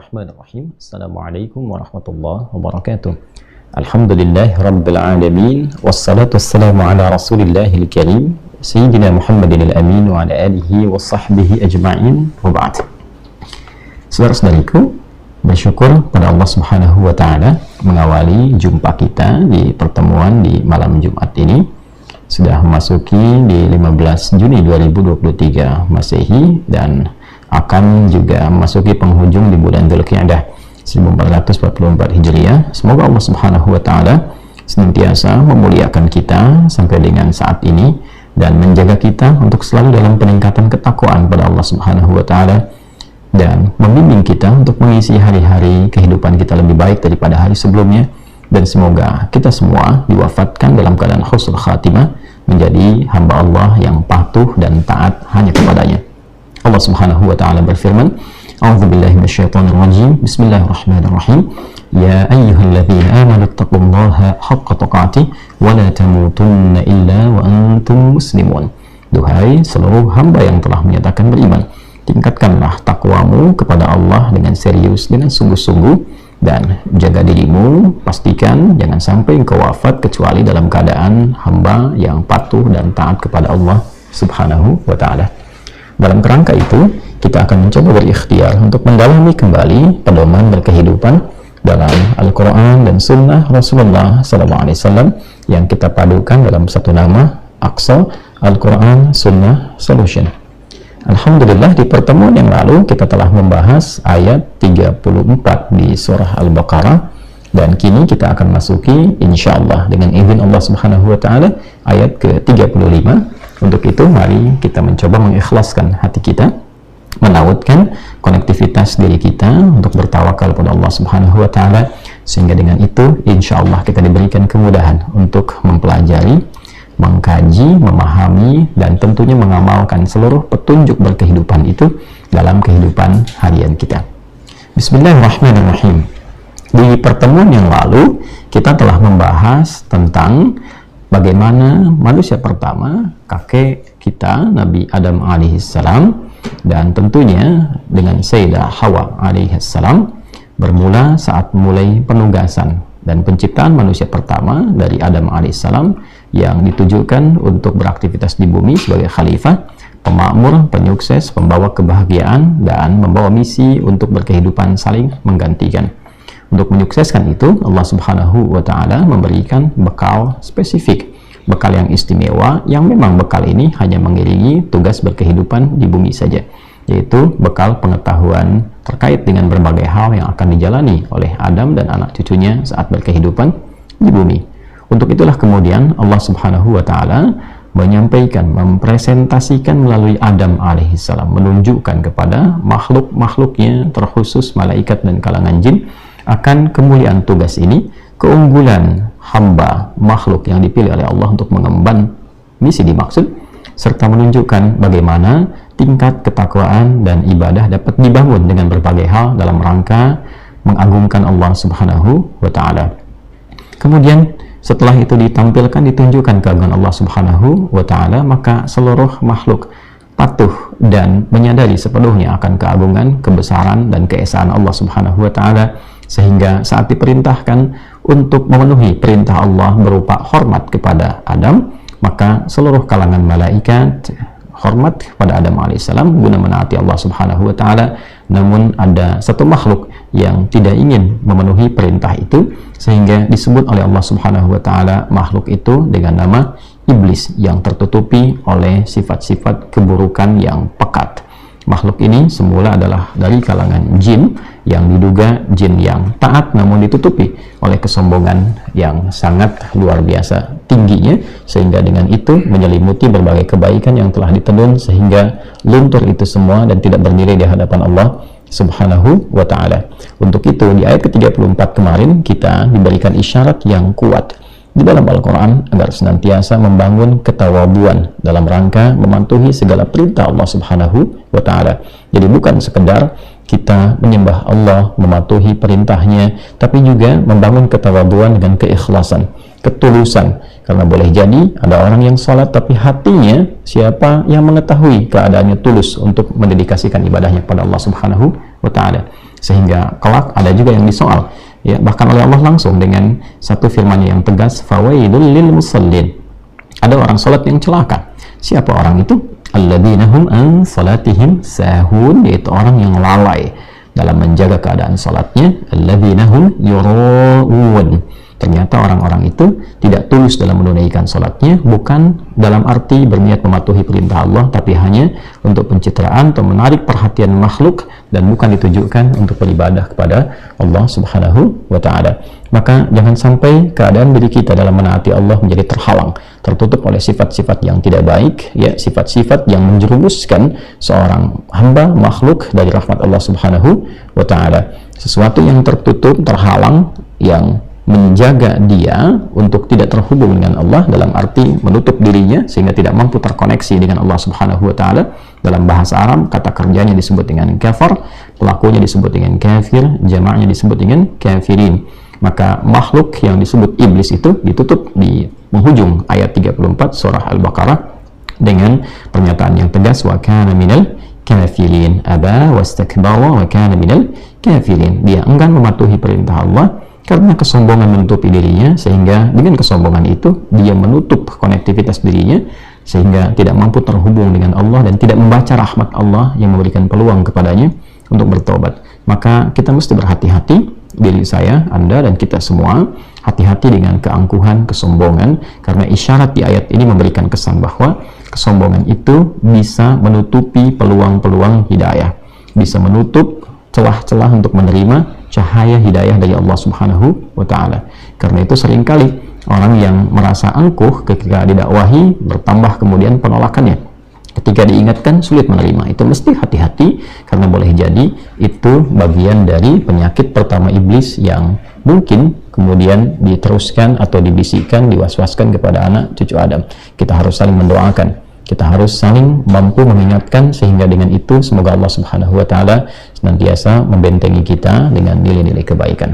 Bismillahirrahmanirrahim. Assalamualaikum warahmatullahi wabarakatuh. Alhamdulillah Rabbil Alamin. Wassalatu wassalamu ala Rasulillahil Karim Sayyidina Muhammadin al-Amin wa ala alihi wa sahbihi ajma'in wa ba'd. Saudara-saudariku, bersyukur pada Allah Subhanahu wa Ta'ala mengawali jumpa kita di pertemuan di malam Jumat ini. Sudah memasuki di 15 Juni 2023 Masehi dan akan juga memasuki penghujung di bulan Dzulqa'dah 1444 Hijriah. Semoga Allah Subhanahu wa Ta'ala senantiasa memuliakan kita sampai dengan saat ini dan menjaga kita untuk selalu dalam peningkatan ketakwaan pada Allah Subhanahu wa Ta'ala dan membimbing kita untuk mengisi hari-hari kehidupan kita lebih baik daripada hari sebelumnya, dan semoga kita semua diwafatkan dalam keadaan husnul khatimah, menjadi hamba Allah yang patuh dan taat hanya kepadanya. Allah Subhanahu wa Ta'ala berfirman, A'udzubillahi minasyaitonir rajim. Bismillahirrahmanirrahim. Ya ayyuhalladzina amanu taqullaha haqqa tuqatih wa la tamutunna illa wa antum muslimun. Duhai seluruh hamba yang telah menyatakan beriman, tingkatkanlah takwamu kepada Allah dengan serius, dengan sungguh-sungguh, dan jaga dirimu, pastikan jangan sampai engkau wafat kecuali dalam keadaan hamba yang patuh dan taat kepada Allah Subhanahu wa Ta'ala. Dalam kerangka itu, kita akan mencoba berikhtiar untuk mendalami kembali pedoman berkehidupan dalam Al-Quran dan Sunnah Rasulullah SAW yang kita padukan dalam satu nama, Aqsa Al-Quran Sunnah Solution. Alhamdulillah, di pertemuan yang lalu kita telah membahas ayat 34 di surah Al-Baqarah, dan kini kita akan masuki insyaallah dengan izin Allah Subhanahu wa Ta'ala ayat ke-35. Untuk itu mari kita mencoba mengikhlaskan hati kita, menautkan konektivitas diri kita untuk bertawakal pada Allah Subhanahu wa Ta'ala, sehingga dengan itu insyaallah kita diberikan kemudahan untuk mempelajari, mengkaji, memahami, dan tentunya mengamalkan seluruh petunjuk berkehidupan itu dalam kehidupan harian kita. Bismillahirrahmanirrahim. Di pertemuan yang lalu kita telah membahas tentang bagaimana manusia pertama, kakek kita Nabi Adam alaihissalam, dan tentunya dengan Sayyidah Hawa alaihissalam bermula saat mulai penugasan dan penciptaan manusia pertama dari Adam alaihissalam yang ditujukan untuk beraktivitas di bumi sebagai khalifah, pemakmur, penyukses, pembawa kebahagiaan, dan membawa misi untuk berkehidupan saling menggantikan. Untuk menyukseskan itu, Allah Subhanahu wa Ta'ala memberikan bekal spesifik, bekal yang istimewa, yang memang bekal ini hanya mengiringi tugas berkehidupan di bumi saja, yaitu bekal pengetahuan terkait dengan berbagai hal yang akan dijalani oleh Adam dan anak cucunya saat berkehidupan di bumi. Untuk itulah kemudian Allah Subhanahu wa Ta'ala menyampaikan, mempresentasikan melalui Adam alaihissalam, menunjukkan kepada makhluk-makhluknya, terkhusus malaikat dan kalangan jin, akan kemuliaan tugas ini, keunggulan hamba makhluk yang dipilih oleh Allah untuk mengemban misi dimaksud, serta menunjukkan bagaimana tingkat ketakwaan dan ibadah dapat dibangun dengan berbagai hal dalam rangka mengagungkan Allah Subhanahu wa Ta'ala. Kemudian setelah itu ditampilkan, ditunjukkan keagungan Allah Subhanahu wa Ta'ala, maka seluruh makhluk patuh dan menyadari sepenuhnya akan keagungan, kebesaran, dan keesaan Allah Subhanahu wa Ta'ala, sehingga saat diperintahkan untuk memenuhi perintah Allah berupa hormat kepada Adam, maka seluruh kalangan malaikat hormat kepada Adam alaihissalam guna menaati Allah Subhanahu wa Ta'ala. Namun ada satu makhluk yang tidak ingin memenuhi perintah itu, sehingga disebut oleh Allah Subhanahu wa Ta'ala makhluk itu dengan nama iblis, yang tertutupi oleh sifat-sifat keburukan yang pekat. Makhluk ini semula adalah dari kalangan jin, yang diduga jin yang taat, namun ditutupi oleh kesombongan yang sangat luar biasa tingginya, sehingga dengan itu menyelimuti berbagai kebaikan yang telah ditenun, sehingga luntur itu semua dan tidak berdiri di hadapan Allah Subhanahu wa Ta'ala. Untuk itu di ayat ke-34 kemarin kita diberikan isyarat yang kuat di dalam Al-Quran agar senantiasa membangun ketawaduan dalam rangka mematuhi segala perintah Allah Subhanahu wa Ta'ala. Jadi bukan sekedar kita menyembah Allah, mematuhi perintahnya, tapi juga membangun ketawaduan dengan keikhlasan, ketulusan. Karena boleh jadi ada orang yang sholat tapi hatinya, siapa yang mengetahui keadaannya tulus untuk mendedikasikan ibadahnya kepada Allah Subhanahu wa Ta'ala. sehingga kelak ada juga yang disoal, ya, bahkan oleh Allah langsung dengan satu firman yang tegas, fawailul lil musallin. Ada orang salat yang celaka. Siapa orang itu? Alladzina hum an salatihim sahun, yaitu orang yang lalai dalam menjaga keadaan salatnya. Alladzina hum yura'un. Ternyata orang-orang itu tidak tulus dalam menunaikan salatnya, bukan dalam arti berniat mematuhi perintah Allah, tapi hanya untuk pencitraan atau menarik perhatian makhluk, dan bukan ditujukan untuk beribadah kepada Allah Subhanahu wa Ta'ala. Maka jangan sampai keadaan diri kita dalam menaati Allah menjadi terhalang, tertutup oleh sifat-sifat yang tidak baik, ya, sifat-sifat yang menjerumuskan seorang hamba makhluk dari rahmat Allah Subhanahu wa Ta'ala. Sesuatu yang tertutup, terhalang, yang menjaga dia untuk tidak terhubung dengan Allah, dalam arti menutup dirinya sehingga tidak mampu terkoneksi dengan Allah Subhanahu wa Ta'ala. Dalam bahasa Arab, kata kerjanya disebut dengan kafar, pelakunya disebut dengan kafir, jamaknya disebut dengan kafirin. Maka makhluk yang disebut iblis itu ditutup di penghujung ayat 34 surah Al-Baqarah dengan pernyataan yang tegas, wa kana minal kafirin, aba wastakbara wa kana minal kafirin. Dia enggan mematuhi perintah Allah karena kesombongan menutupi dirinya, sehingga dengan kesombongan itu dia menutup konektivitas dirinya sehingga tidak mampu terhubung dengan Allah dan tidak membaca rahmat Allah yang memberikan peluang kepadanya untuk bertobat. Maka kita mesti berhati-hati, diri saya, Anda, dan kita semua hati-hati dengan keangkuhan, kesombongan, karena isyarat di ayat ini memberikan kesan bahwa kesombongan itu bisa menutupi peluang-peluang hidayah, bisa menutup celah-celah untuk menerima cahaya hidayah dari Allah Subhanahu wa Ta'ala. Karena itu seringkali orang yang merasa angkuh ketika didakwahi bertambah kemudian penolakannya. Ketika diingatkan sulit menerima. Itu mesti hati-hati, karena boleh jadi itu bagian dari penyakit pertama iblis yang mungkin kemudian diteruskan atau dibisikkan, diwaswaskan kepada anak cucu Adam. Kita harus saling mendoakan, kita harus saling mampu mengingatkan, sehingga dengan itu semoga Allah Subhanahu wa Ta'ala senantiasa membentengi kita dengan nilai-nilai kebaikan.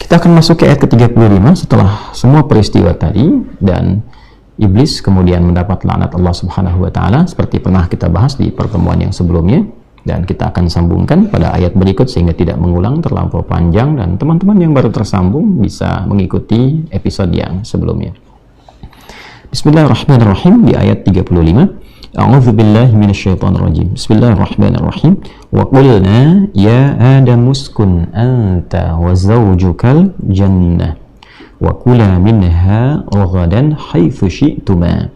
Kita akan masuk ke ayat ke-35 setelah semua peristiwa tadi, dan iblis kemudian mendapat laknat Allah Subhanahu wa Ta'ala seperti pernah kita bahas di pertemuan yang sebelumnya, dan kita akan sambungkan pada ayat berikut sehingga tidak mengulang terlampau panjang, dan teman-teman yang baru tersambung bisa mengikuti episode yang sebelumnya. Bismillahirrahmanirrahim. Di ayat 35, A'udzu billahi minasyaitonir rajim. Bismillahirrahmanirrahim. Wa qulna ya Adam uskun anta wa zawjukal jannah wa kula minha ragadan haitsu syi'tuma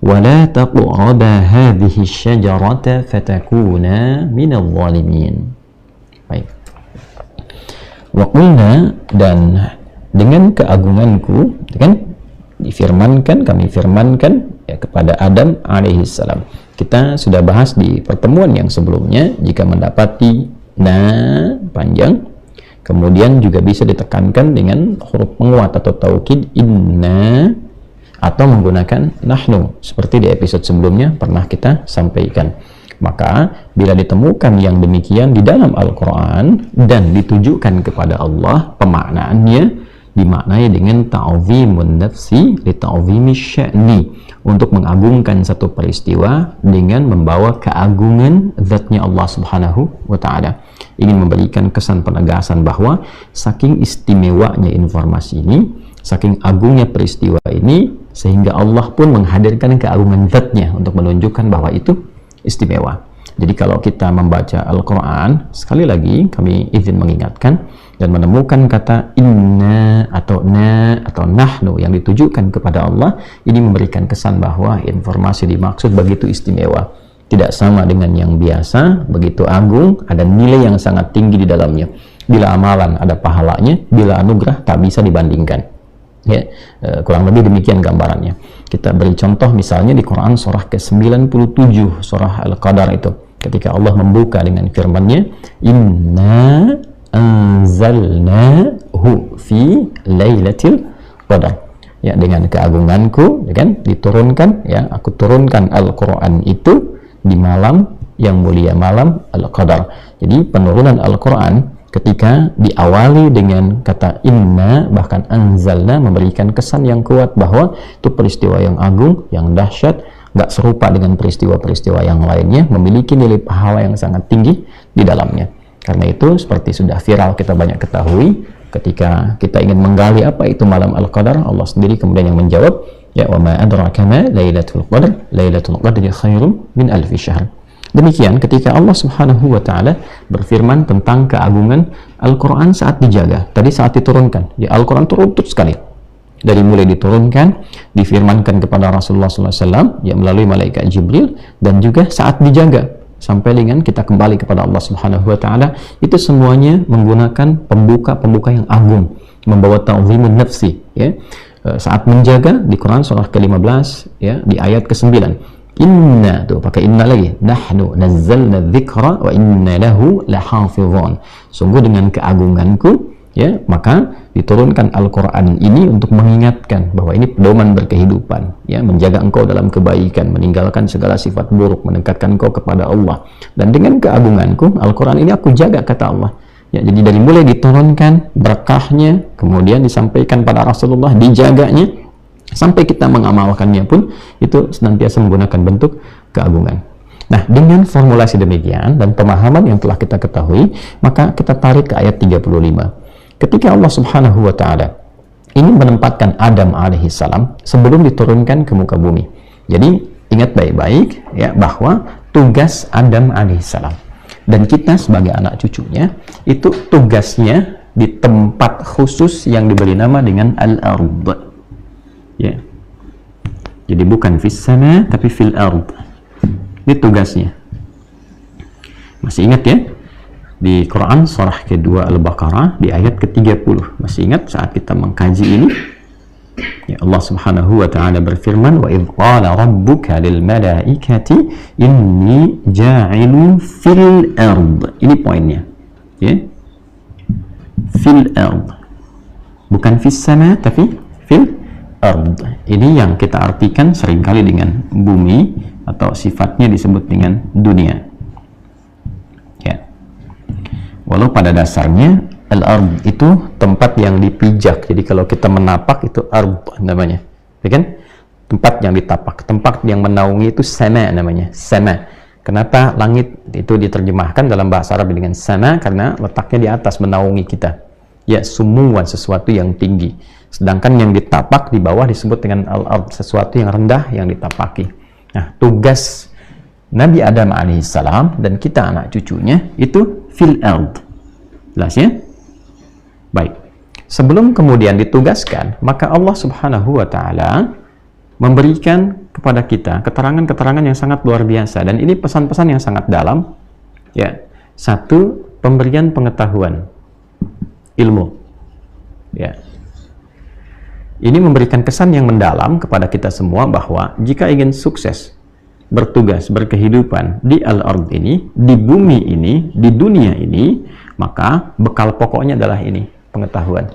wa la taqraba hadhihi asy-syajarata fatakuna minadh dhalimin. Baik. Wa qulna, dan dengan keagunganku, kan difirmankan, kami firmankan ya kepada Adam alaihissalam. Kita sudah bahas di pertemuan yang sebelumnya, jika mendapati panjang kemudian juga bisa ditekankan dengan huruf penguat atau taukid inna, atau menggunakan nahnu seperti di episode sebelumnya pernah kita sampaikan. Maka bila ditemukan yang demikian di dalam Al-Quran dan ditujukan kepada Allah, pemaknaannya dimaknai dengan ta'zimun nafsi li ta'zimi sya'ni, untuk mengagungkan satu peristiwa dengan membawa keagungan zatnya Allah Subhanahu wa Ta'ala. Ini memberikan kesan penegasan bahwa saking istimewanya informasi ini, saking agungnya peristiwa ini, sehingga Allah pun menghadirkan keagungan zatnya untuk menunjukkan bahwa itu istimewa. Jadi kalau kita membaca Al-Quran, sekali lagi kami izin mengingatkan, dan menemukan kata inna atau na atau nahnu yang ditujukan kepada Allah, ini memberikan kesan bahwa informasi dimaksud begitu istimewa, tidak sama dengan yang biasa, begitu agung, ada nilai yang sangat tinggi di dalamnya. Bila amalan ada pahalanya, bila anugerah tak bisa dibandingkan. Ya, kurang lebih demikian gambarannya. Kita beri contoh misalnya di Quran surah ke-97, surah Al-Qadar itu, ketika Allah membuka dengan firman-Nya, inna anzalnahu fi lailatul qadar. Ya, dengan keagunganku, ya kan, diturunkan, ya, aku turunkan Al-Quran itu di malam yang mulia, malam Al-Qadar. Jadi penurunan Al-Quran ketika diawali dengan kata inna, bahkan anzalna, memberikan kesan yang kuat bahwa itu peristiwa yang agung, yang dahsyat, nggak serupa dengan peristiwa-peristiwa yang lainnya, memiliki nilai pahala yang sangat tinggi di dalamnya. Karena itu seperti sudah viral kita banyak ketahui, ketika kita ingin menggali apa itu malam Al-Qadar, Allah sendiri kemudian yang menjawab, ya wa ma adraka ma lailatul qadr, lailatul qadri khairum min alfi syahr. Demikian ketika Allah Subhanahu wa taala berfirman tentang keagungan Al-Qur'an saat dijaga. Tadi saat diturunkan, ya Al-Qur'an turuntut sekali. Dari mulai diturunkan, difirmankan kepada Rasulullah SAW, ya melalui malaikat Jibril, dan juga saat dijaga sampai dengan kita kembali kepada Allah Subhanahu wa taala, itu semuanya menggunakan pembuka-pembuka yang agung, membawa ta'zimun nafsi, ya. Saat menjaga di Quran surah ke-15, ya, di ayat ke-9. Inna, tuh pakai inna lagi, nahnu nazzalna dzikra wa inna lahu lahafizun. Sungguh dengan keagunganku, ya, maka diturunkan Al-Quran ini untuk mengingatkan bahwa ini pedoman berkehidupan, ya, menjaga engkau dalam kebaikan, meninggalkan segala sifat buruk, mendekatkan engkau kepada Allah. Dan dengan keagunganku, Al-Quran ini aku jaga, kata Allah. Ya, jadi dari mulai diturunkan berkahnya, kemudian disampaikan pada Rasulullah, dijaganya, sampai kita mengamalkannya pun itu senantiasa menggunakan bentuk keagungan. Nah, dengan formulasi demikian dan pemahaman yang telah kita ketahui, maka kita tarik ke ayat 35. Ketika Allah Subhanahu wa taala ingin menempatkan Adam alaihissalam sebelum diturunkan ke muka bumi. Jadi ingat baik-baik, ya, bahwa tugas Adam alaihissalam dan kita sebagai anak cucunya itu tugasnya di tempat khusus yang diberi nama dengan al-ard. Ya. Jadi bukan fis sama tapi fil ard. Ini tugasnya. Masih ingat ya? Di Quran surah kedua Al-Baqarah di ayat ke-30. Masih ingat saat kita mengkaji ini? Ya, Allah Subhanahu wa taala berfirman, "Wa idz qala rabbuka lil malaikati inni ja'ilun fil ard." Ini poinnya. Ya. Fil ard. Bukan fis sama tapi fil ard. Ini yang kita artikan seringkali dengan bumi atau sifatnya disebut dengan dunia. Ya. Walau pada dasarnya al-ard itu tempat yang dipijak. Jadi kalau kita menapak itu ard namanya. Ya kan? Tempat yang ditapak, tempat yang menaungi itu sama namanya, sama. Kenapa langit itu diterjemahkan dalam bahasa Arab dengan sama? Karena letaknya di atas, menaungi kita. Ya, sumuan, sesuatu yang tinggi. Sedangkan yang ditapak di bawah disebut dengan al-ard, sesuatu yang rendah yang ditapaki. Nah, tugas Nabi Adam alaihissalam dan kita anak cucunya itu fil ard. Jelas ya? Baik. Sebelum kemudian ditugaskan, maka Allah Subhanahu wa taala memberikan kepada kita keterangan-keterangan yang sangat luar biasa, dan ini pesan-pesan yang sangat dalam. Ya. Satu, pemberian pengetahuan, ilmu. Ya. Ini memberikan kesan yang mendalam kepada kita semua bahwa jika ingin sukses, bertugas, berkehidupan di al-ard ini, di bumi ini, di dunia ini, maka bekal pokoknya adalah ini, pengetahuan.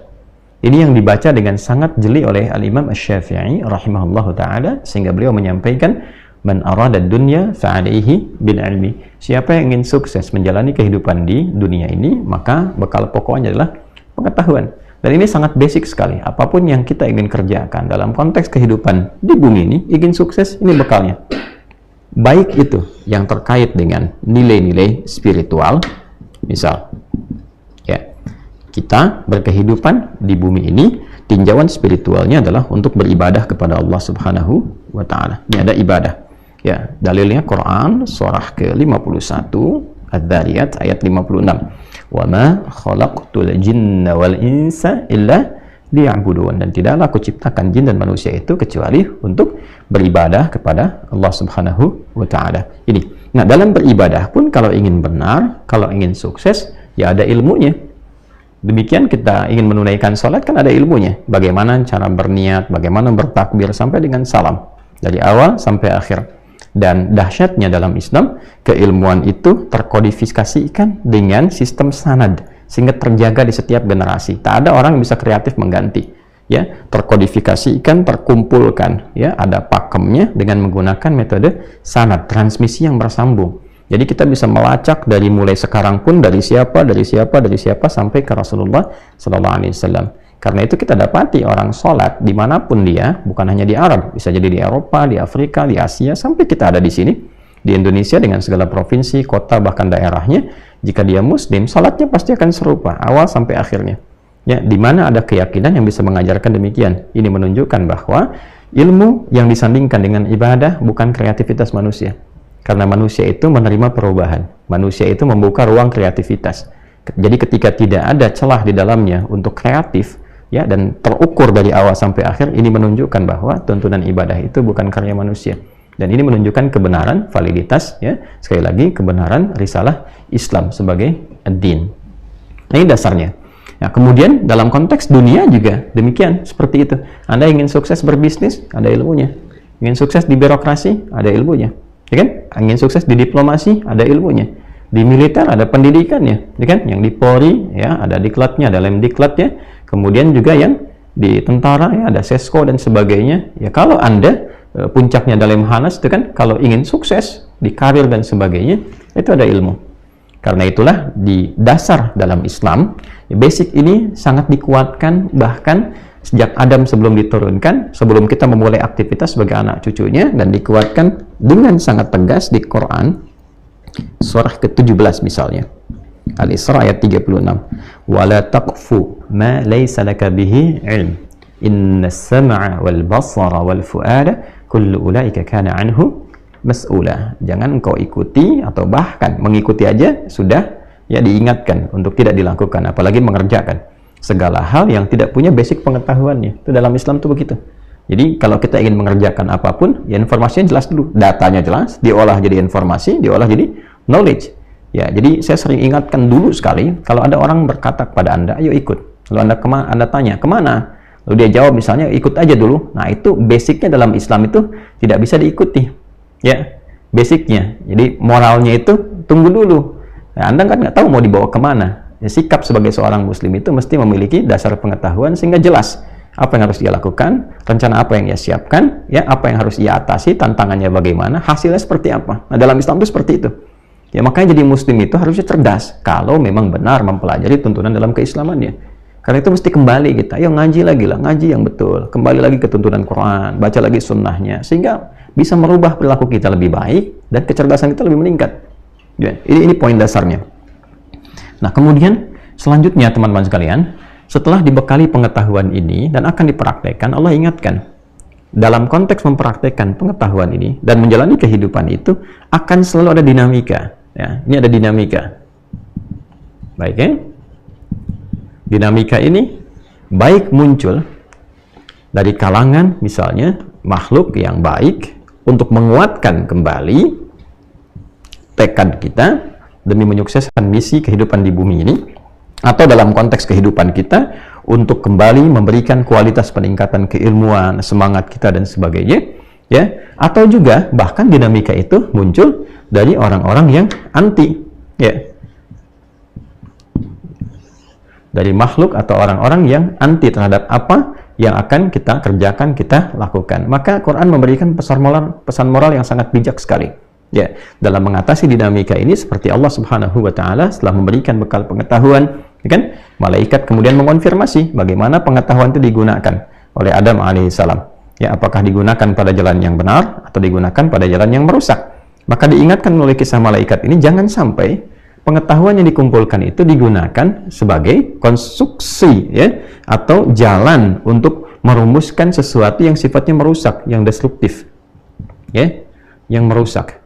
Ini yang dibaca dengan sangat jeli oleh Al-Imam Asy-Syafi'i rahimahullahu ta'ala, sehingga beliau menyampaikan, man arada dunya fa'alaihi bil ilmi. Siapa yang ingin sukses menjalani kehidupan di dunia ini, maka bekal pokoknya adalah pengetahuan. Dan ini sangat basic sekali. Apapun yang kita ingin kerjakan dalam konteks kehidupan di bumi ini, ingin sukses, ini bekalnya. Baik itu yang terkait dengan nilai-nilai spiritual, misal, ya, kita berkehidupan di bumi ini, tinjauan spiritualnya adalah untuk beribadah kepada Allah Subhanahu wa ta'ala. Ini ada ibadah. Ya, dalilnya Quran surah ke-51 Ad-Dzariyat ayat 56. Wa ma khalaqtul jinna wal insa illa liya'budun. Dan tidaklah aku ciptakan jin dan manusia itu kecuali untuk beribadah kepada Allah Subhanahu wa ta'ala. Ini. Nah, dalam beribadah pun kalau ingin benar, kalau ingin sukses, ya ada ilmunya. Demikian kita ingin menunaikan sholat kan ada ilmunya. Bagaimana cara berniat, bagaimana bertakbir sampai dengan salam. Dari awal sampai akhir. Dan dahsyatnya dalam Islam, keilmuan itu terkodifikasikan dengan sistem sanad, sehingga terjaga di setiap generasi. Tak ada orang yang bisa kreatif mengganti. Ya, terkodifikasikan, terkumpulkan. Ya, ada pakemnya dengan menggunakan metode sanad, transmisi yang bersambung. Jadi kita bisa melacak dari mulai sekarang pun dari siapa sampai ke Rasulullah Sallallahu Alaihi Wasallam. Karena itu kita dapati orang sholat dimanapun dia, bukan hanya di Arab, bisa jadi di Eropa, di Afrika, di Asia, sampai kita ada di sini, di Indonesia dengan segala provinsi, kota, bahkan daerahnya, Jika dia muslim, salatnya pasti akan serupa awal sampai akhirnya. Ya, di mana ada keyakinan yang bisa mengajarkan demikian. Ini menunjukkan bahwa ilmu yang disandingkan dengan ibadah bukan kreativitas manusia. Karena manusia itu menerima perubahan. Manusia itu membuka ruang kreativitas. Jadi ketika tidak ada celah di dalamnya untuk kreatif, ya, dan terukur dari awal sampai akhir, ini menunjukkan bahwa tuntunan ibadah itu bukan karya manusia. Dan ini menunjukkan kebenaran, validitas, ya, sekali lagi kebenaran risalah Islam sebagai ad-din. Nah, ini dasarnya. Nah, kemudian dalam konteks dunia juga demikian, seperti itu. Anda ingin sukses berbisnis, ada ilmunya. Ingin sukses di birokrasi, ada ilmunya. Ya kan? Ingin sukses di diplomasi, ada ilmunya. Di militer ada pendidikannya, ya kan? Yang di Polri, ya, ada diklatnya, ada lemdiklatnya. Kemudian juga yang di tentara, ya, ada sesko dan sebagainya. Ya, kalau Anda puncaknya dalam Lemhanas itu kan, kalau ingin sukses di karir dan sebagainya, itu ada ilmu. Karena itulah di dasar dalam Islam, basic ini sangat dikuatkan, bahkan sejak Adam sebelum diturunkan, sebelum kita memulai aktivitas sebagai anak cucunya, dan dikuatkan dengan sangat tegas di Quran, surah ke-17 misalnya. Al-Isra ayat 36. Wala taqfu ma laysa laka bihi ilm. Innas sam'a wal basara wal fu'ada kullu ulaika kana anhu mas'ula. Jangan engkau ikuti, atau bahkan mengikuti aja sudah, ya, diingatkan untuk tidak dilakukan, apalagi mengerjakan segala hal yang tidak punya basic pengetahuannya. Itu dalam Islam itu begitu. Jadi kalau kita ingin mengerjakan apapun, ya, informasinya jelas dulu, datanya jelas, diolah jadi informasi, diolah jadi knowledge. Ya, jadi saya sering ingatkan dulu sekali, kalau ada orang berkata kepada Anda, ayo ikut. Lalu Anda tanya, kemana? Lalu dia jawab misalnya, ikut aja dulu. Nah, itu basicnya dalam Islam itu tidak bisa diikuti. Ya, basicnya. Jadi moralnya itu tunggu dulu. Nah, Anda kan nggak tahu mau dibawa kemana. Ya, sikap sebagai seorang muslim itu mesti memiliki dasar pengetahuan sehingga jelas apa yang harus dia lakukan, rencana apa yang ia siapkan, ya, apa yang harus ia atasi, tantangannya bagaimana, hasilnya seperti apa. Nah, dalam Islam itu seperti itu. Ya, makanya jadi muslim itu harusnya cerdas kalau memang benar mempelajari tuntunan dalam keislamannya. Karena itu mesti kembali kita, ayo ngaji lagi lah, ngaji yang betul, kembali lagi ke tuntunan Quran, baca lagi sunnahnya, sehingga bisa merubah perilaku kita lebih baik dan kecerdasan kita lebih meningkat. Ya, ini poin dasarnya. Nah, kemudian selanjutnya teman-teman sekalian, setelah dibekali pengetahuan ini dan akan dipraktekkan, Allah ingatkan, dalam konteks mempraktekkan pengetahuan ini dan menjalani kehidupan itu akan selalu ada dinamika. Ya, ini ada dinamika. Baik, ya? Dinamika ini baik muncul dari kalangan misalnya makhluk yang baik untuk menguatkan kembali tekad kita demi menyukseskan misi kehidupan di bumi ini, atau dalam konteks kehidupan kita untuk kembali memberikan kualitas peningkatan keilmuan, semangat kita dan sebagainya, ya. Atau juga bahkan dinamika itu muncul dari orang-orang yang anti, ya, dari makhluk atau orang-orang yang anti terhadap apa yang akan kita kerjakan, kita lakukan. Maka Quran memberikan pesan moral yang sangat bijak sekali. Ya, dalam mengatasi dinamika ini, seperti Allah Subhanahu wa Ta'ala setelah memberikan bekal pengetahuan, ya kan? Malaikat kemudian mengonfirmasi bagaimana pengetahuan itu digunakan oleh Adam alaihissalam. Ya, apakah digunakan pada jalan yang benar atau digunakan pada jalan yang merusak? Maka diingatkan oleh kisah malaikat ini, jangan sampai pengetahuan yang dikumpulkan itu digunakan sebagai konstruksi, ya, atau jalan untuk merumuskan sesuatu yang sifatnya merusak, yang destruktif, ya, yang merusak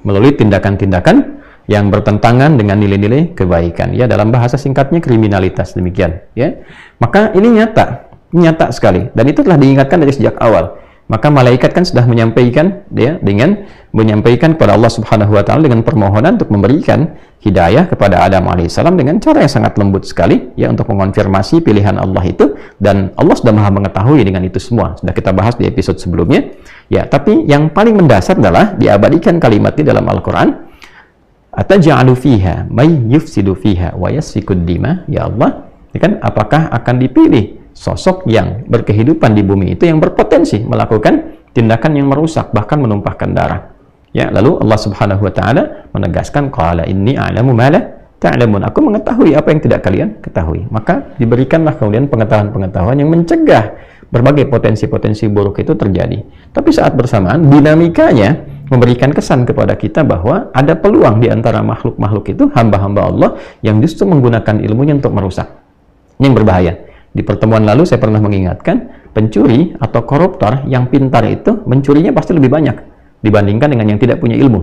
melalui tindakan-tindakan yang bertentangan dengan nilai-nilai kebaikan. Ya, dalam bahasa singkatnya kriminalitas, demikian. Ya, maka ini nyata sekali, dan itu telah diingatkan dari sejak awal. Maka malaikat kan sudah menyampaikan, ya, dengan menyampaikan kepada Allah Subhanahu wa Ta'ala dengan permohonan untuk memberikan hidayah kepada Adam alaihissalam dengan cara yang sangat lembut sekali, ya, untuk mengonfirmasi pilihan Allah itu, dan Allah sudah maha mengetahui dengan itu semua. Sudah kita bahas di episode sebelumnya, ya. Tapi yang paling mendasar adalah diabadikan kalimat ini dalam Al-Quran, ataj'alu fiha may yufsidu fiha wa yasfikud dima, ya Allah, ya kan, apakah akan dipilih sosok yang berkehidupan di bumi itu yang berpotensi melakukan tindakan yang merusak, bahkan menumpahkan darah. Ya, lalu Allah Subhanahu wa Ta'ala menegaskan, qala inni a'lamu ma la ta'lamun, aku mengetahui apa yang tidak kalian ketahui. Maka diberikanlah kemudian pengetahuan-pengetahuan yang mencegah berbagai potensi-potensi buruk itu terjadi. Tapi saat bersamaan dinamikanya memberikan kesan kepada kita bahwa ada peluang di antara makhluk-makhluk itu, hamba-hamba Allah yang justru menggunakan ilmunya untuk merusak. Ini yang berbahaya. Di pertemuan lalu saya pernah mengingatkan, pencuri atau koruptor yang pintar itu mencurinya pasti lebih banyak dibandingkan dengan yang tidak punya ilmu.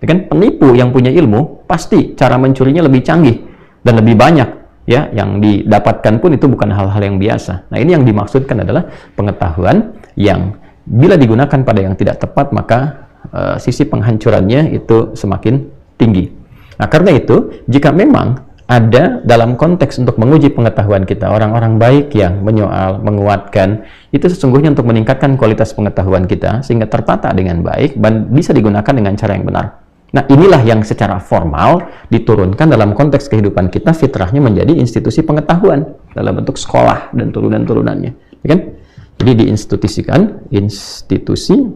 Ya kan? Penipu yang punya ilmu pasti cara mencurinya lebih canggih dan lebih banyak, ya, yang didapatkan pun itu bukan hal-hal yang biasa. Nah, ini yang dimaksudkan adalah pengetahuan yang bila digunakan pada yang tidak tepat, maka sisi penghancurannya itu semakin tinggi. Nah, karena itu, jika memang ada dalam konteks untuk menguji pengetahuan kita, orang-orang baik yang menyoal, menguatkan, itu sesungguhnya untuk meningkatkan kualitas pengetahuan kita, sehingga tertata dengan baik, dan bisa digunakan dengan cara yang benar. Nah, inilah yang secara formal diturunkan dalam konteks kehidupan kita, fitrahnya menjadi institusi pengetahuan, dalam bentuk sekolah dan turunan-turunannya. Ya kan? Jadi diinstitusikan, institusi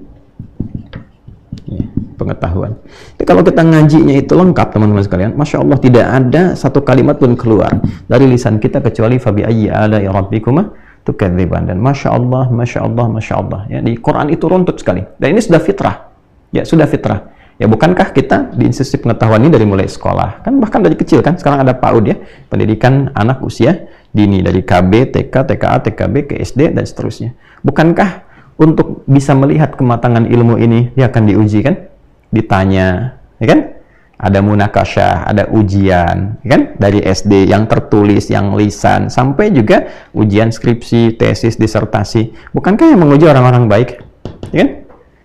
pengetahuan. Jadi kalau kita ngajinya itu lengkap, teman-teman sekalian, Masya Allah, tidak ada satu kalimat pun keluar dari lisan kita kecuali fabi ayyi ala'i rabbikuma tukadziban. Dan Masya Allah, Masya Allah, Masya Allah. Ya, di Quran itu runtut sekali. Dan ini sudah fitrah. Ya, sudah fitrah. Ya, bukankah kita di institusi pengetahuan ini dari mulai sekolah? Kan bahkan dari kecil kan, sekarang ada PAUD ya, pendidikan anak usia dini, dari KB, TK, TKA, TKB, ke SD, dan seterusnya. Bukankah untuk bisa melihat kematangan ilmu ini, dia akan diuji kan? Ditanya, ya kan? Ada munakasyah, ada ujian, ya kan? Dari SD yang tertulis, yang lisan, sampai juga ujian skripsi, tesis, disertasi. Bukankah yang menguji orang-orang baik? Ya kan?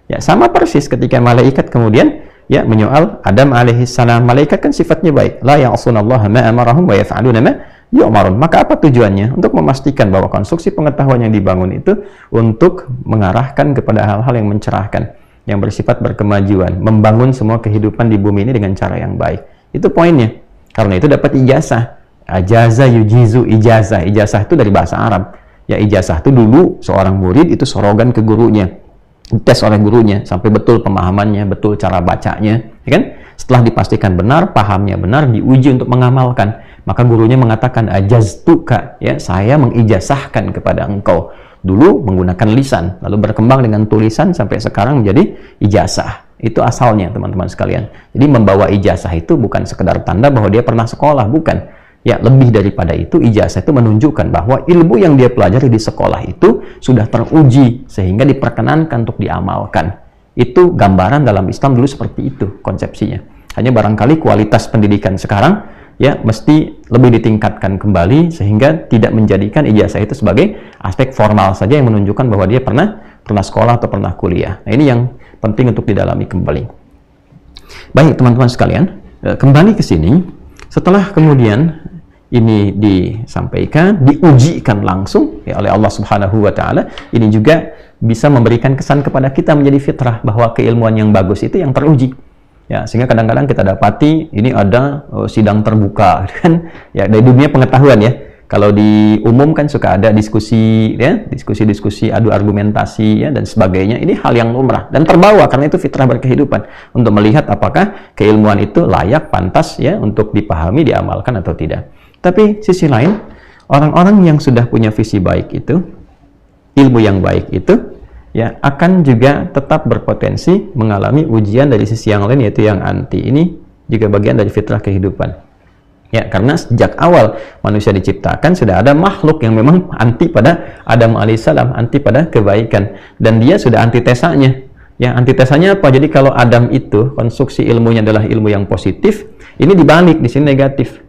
Ya, sama persis ketika malaikat kemudian ya menyoal Adam alaihissalam. Malaikat kan sifatnya baik. La ya'sunallaha ma amarahum wa yaf'aluna ma yu'marun. Maka apa tujuannya? Untuk memastikan bahwa konstruksi pengetahuan yang dibangun itu untuk mengarahkan kepada hal-hal yang mencerahkan, yang bersifat berkemajuan, membangun semua kehidupan di bumi ini dengan cara yang baik. Itu poinnya. Karena itu dapat ijazah. Ajaza yujizu ijazah. Ijazah itu dari bahasa Arab. Ya, ijazah itu dulu seorang murid itu sorogan ke gurunya. Dites oleh gurunya sampai betul pemahamannya, betul cara bacanya, ya kan? Setelah dipastikan benar, pahamnya benar, diuji untuk mengamalkan. Maka gurunya mengatakan ajaztuka, ya, saya mengijazahkan kepada engkau. Dulu menggunakan lisan, lalu berkembang dengan tulisan sampai sekarang menjadi ijazah. Itu asalnya, teman-teman sekalian. Jadi membawa ijazah itu bukan sekedar tanda bahwa dia pernah sekolah, bukan. Ya, lebih daripada itu, ijazah itu menunjukkan bahwa ilmu yang dia pelajari di sekolah itu sudah teruji sehingga diperkenankan untuk diamalkan. Itu gambaran dalam Islam dulu seperti itu konsepsinya. Hanya barangkali kualitas pendidikan sekarang ya mesti lebih ditingkatkan kembali sehingga tidak menjadikan ijazah itu sebagai aspek formal saja yang menunjukkan bahwa dia pernah sekolah atau pernah kuliah. Nah, ini yang penting untuk didalami kembali. Baik, teman-teman sekalian, kembali ke sini. Setelah kemudian ini disampaikan, diujikan langsung ya, oleh Allah Subhanahu wa Ta'ala, ini juga bisa memberikan kesan kepada kita menjadi fitrah bahwa keilmuan yang bagus itu yang teruji. Ya, sehingga kadang-kadang kita dapati ini ada sidang terbuka kan ya, dari dunia pengetahuan ya. Kalau di umum kan suka ada diskusi ya, diskusi adu argumentasi ya dan sebagainya. Ini hal yang lumrah dan terbawa karena itu fitrah berkehidupan untuk melihat apakah keilmuan itu layak, pantas ya untuk dipahami, diamalkan atau tidak. Tapi sisi lain, orang-orang yang sudah punya visi baik itu, ilmu yang baik itu, ya akan juga tetap berpotensi mengalami ujian dari sisi yang lain, yaitu yang anti. Ini juga bagian dari fitrah kehidupan. Ya, karena sejak awal manusia diciptakan sudah ada makhluk yang memang anti pada Adam alaihissalam, anti pada kebaikan, dan dia sudah antitesanya. Ya, antitesanya apa? Jadi kalau Adam itu konstruksi ilmunya adalah ilmu yang positif, ini dibalik, di sini negatif.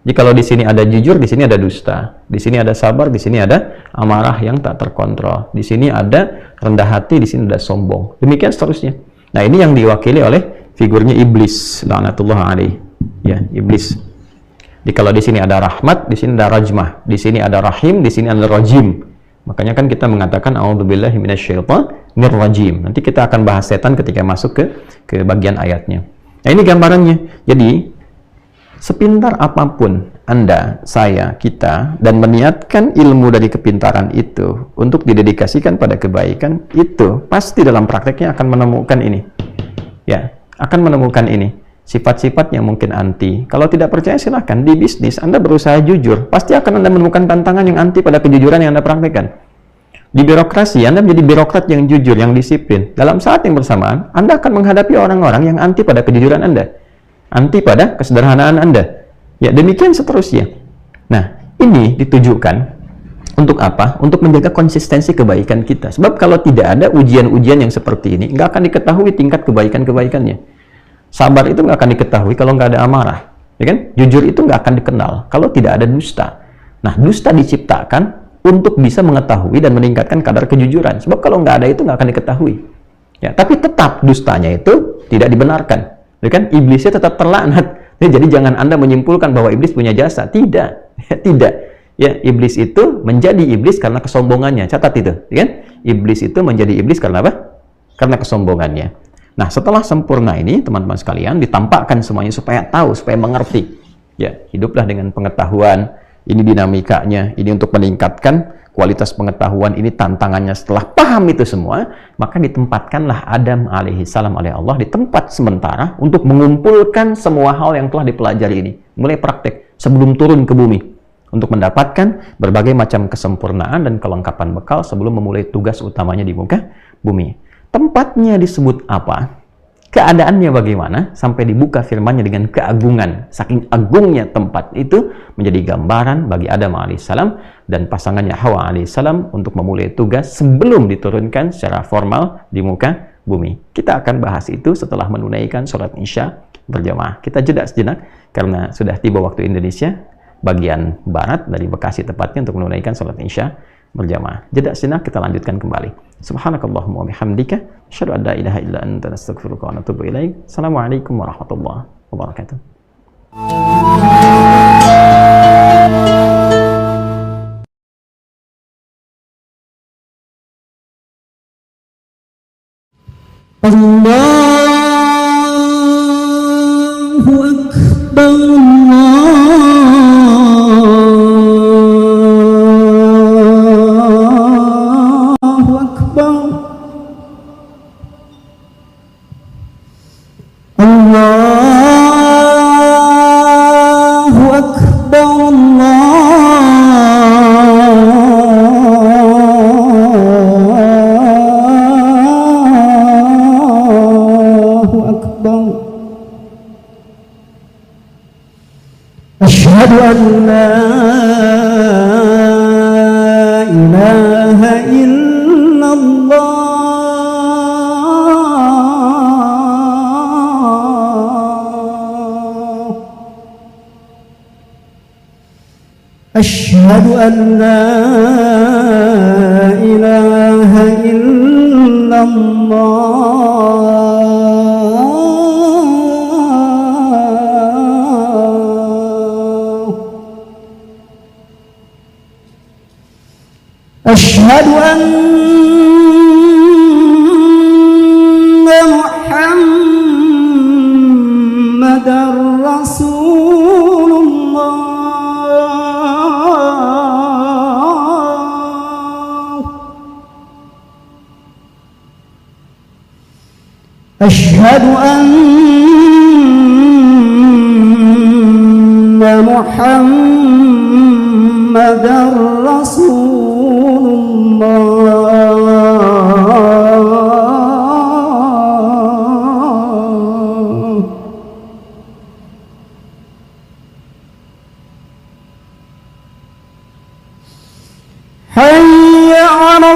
Jadi kalau di sini ada jujur, di sini ada dusta. Di sini ada sabar, di sini ada amarah yang tak terkontrol. Di sini ada rendah hati, di sini ada sombong. Demikian seterusnya. Nah, ini yang diwakili oleh figurnya iblis, laknatullah alaih. Ya, iblis. Jadi kalau di sini ada rahmat, di sini ada rajmah. Di sini ada rahim, di sini ada rajim. Makanya kan kita mengatakan a'udzubillahi minasyaitonir rajim. Nanti kita akan bahas setan ketika masuk ke bagian ayatnya. Nah, ini gambarannya. Jadi sepintar apapun Anda, saya, kita, dan meniatkan ilmu dari kepintaran itu untuk didedikasikan pada kebaikan, itu pasti dalam prakteknya akan menemukan ini. Ya, akan menemukan ini. Sifat-sifat yang mungkin anti. Kalau tidak percaya silahkan, di bisnis Anda berusaha jujur, pasti akan Anda menemukan tantangan yang anti pada kejujuran yang Anda praktekkan. Di birokrasi, Anda menjadi birokrat yang jujur, yang disiplin. Dalam saat yang bersamaan, Anda akan menghadapi orang-orang yang anti pada kejujuran Anda, anti pada kesederhanaan Anda. Ya, demikian seterusnya. Nah, ini ditujukan untuk apa? Untuk menjaga konsistensi kebaikan kita. Sebab kalau tidak ada ujian-ujian yang seperti ini, nggak akan diketahui tingkat kebaikan-kebaikannya. Sabar itu nggak akan diketahui kalau nggak ada amarah. Ya kan? Jujur itu nggak akan dikenal kalau tidak ada dusta. Nah, dusta diciptakan untuk bisa mengetahui dan meningkatkan kadar kejujuran. Sebab kalau nggak ada itu nggak akan diketahui. Ya, tapi tetap dustanya itu tidak dibenarkan. Ya kan? Iblisnya tetap terlaknat. Ya, jadi jangan Anda menyimpulkan bahwa iblis punya jasa. Tidak. Ya, tidak. Ya, iblis itu menjadi iblis karena kesombongannya. Catat itu. Ya kan? Iblis itu menjadi iblis karena apa? Karena kesombongannya. Nah, setelah sempurna ini, teman-teman sekalian, ditampakkan semuanya supaya tahu, supaya mengerti. Ya, hiduplah dengan pengetahuan. Ini dinamikanya, ini untuk meningkatkan kualitas pengetahuan, ini tantangannya. Setelah paham itu semua, maka ditempatkanlah Adam alaihissalam oleh Allah di tempat sementara untuk mengumpulkan semua hal yang telah dipelajari ini. Mulai praktek sebelum turun ke bumi. Untuk mendapatkan berbagai macam kesempurnaan dan kelengkapan bekal sebelum memulai tugas utamanya di muka bumi. Tempatnya disebut apa? Keadaannya bagaimana sampai dibuka firman-Nya dengan keagungan. Saking agungnya tempat itu menjadi gambaran bagi Adam alaihissalam dan pasangannya Hawa alaihissalam untuk memulai tugas sebelum diturunkan secara formal di muka bumi. Kita akan bahas itu setelah menunaikan sholat Isya berjamaah. Kita jeda sejenak karena sudah tiba waktu Indonesia bagian barat dari Bekasi tepatnya untuk menunaikan sholat Isya berjamaah. Jeda sejenak, kita lanjutkan kembali. Subhanakallahumma wa bihamdika asyhadu an la ilaha illa anta astaghfiruka wa atubu ilaik. Assalamualaikum warahmatullahi wabarakatuh. Allahu Akbar. Allahu Akbar. Allahu Akbar. Asyhadu an la ilaha illallah. أشهد أن لا إله إلا الله. أشهد أن محمدًا رسول الله. أشهد أن محمدًا رسول الله. حي على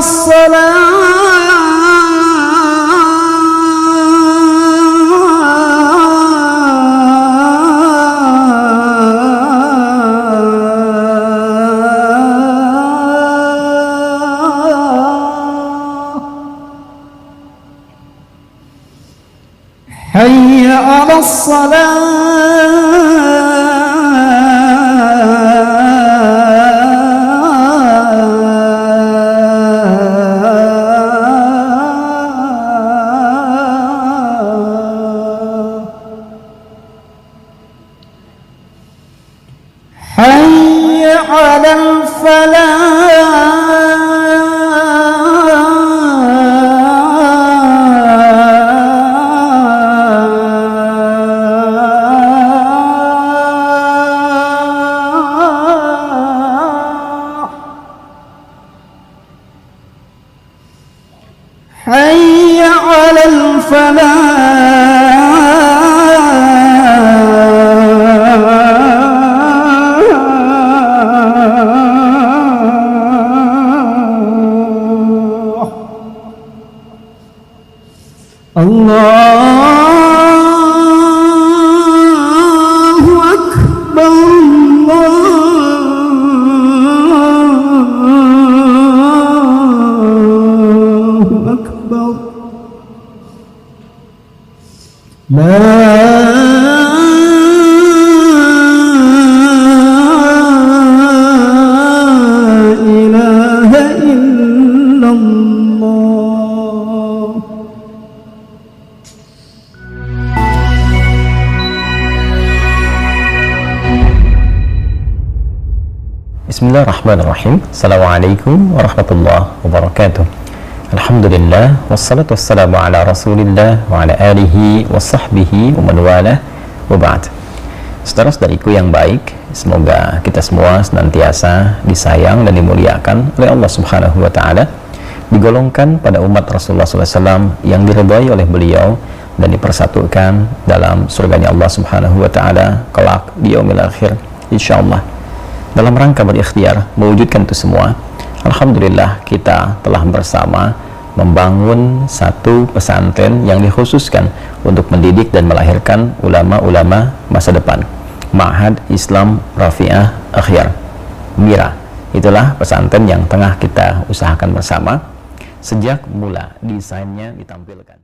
حي على الصلاة. حي على الفلاح. Allahu Akbar. Allahu Akbar. Bismillahirrahmanirrahim. Assalamualaikum warahmatullahi wabarakatuh. Alhamdulillah, wassalatu wassalamu ala rasulillah wa ala alihi wa sahbihi wa man walah, wa ba'd. Saudara-saudariku yang baik, semoga kita semua senantiasa disayang dan dimuliakan oleh Allah Subhanahu wa ta'ala, digolongkan pada umat Rasulullah SAW yang diridhai oleh beliau dan dipersatukan dalam surganya Allah Subhanahu wa ta'ala kelak di yaumil akhir insyaallah. Dalam rangka berikhtiar mewujudkan itu semua, alhamdulillah kita telah bersama membangun satu pesantren yang dikhususkan untuk mendidik dan melahirkan ulama-ulama masa depan, Ma'had Islam Rafi'ah Akhyar, MIRA. Itulah pesantren yang tengah kita usahakan bersama. Sejak mula desainnya ditampilkan.